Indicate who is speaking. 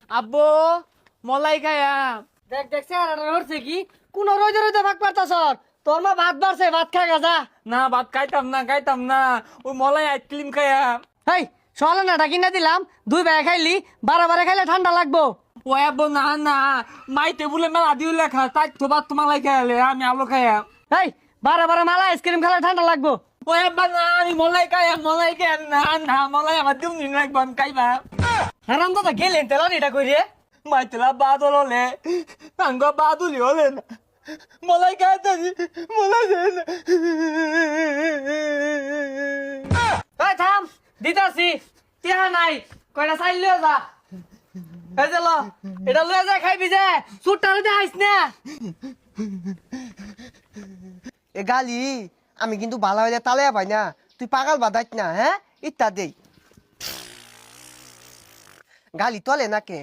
Speaker 1: আব্বু মলাই খায়াম।
Speaker 2: দেখ দেখ চেহারাটা হচ্ছে কি কোন রোজে রোজে ভাগ পারতাছ তোর মা ভাত বাড়ছে ভাত খাই গা
Speaker 1: না ভাত খাইতাম না ওই মলাই আইসক্রিম খায়াম।
Speaker 2: হেই সকালে নাটা কিনা দিলাম 2 বেলা খাইলি 12 খাইলে ঠান্ডা লাগবো।
Speaker 1: ও আব্বু না না মাইতে বলে মেলা দিও লেখা তাই তো ভাত মালাই খাইলে আমি আলু খায়াম।
Speaker 2: হেই 12 মালা আইসক্রিম খেলে ঠান্ডা লাগবো।
Speaker 1: ও আব্বা না আমি মলাই খায়াম না না মলাই আমার দিন দিন লাগবো আমি খাইবা।
Speaker 2: হারাম দাদা গেলেন তেলা এটা কই রে
Speaker 1: মাইতলা বাদল হলে আঙ্গ বাদুলি হলে না মলাই খাইতে মলাই দেয় না।
Speaker 2: এই থাম দিতাছি টিহা নাই কয়টা চাইল লিও যা এই যে ল এটা লয়ে যা খাইবি যে সুটটা লইতে আইস না।
Speaker 3: এ গালি আমি কিন্তু ভালো হইলে তালে পাই না তুই পাগল বাদাইত না হ্যাঁ ইত্যা দেই গালি তলে নাকে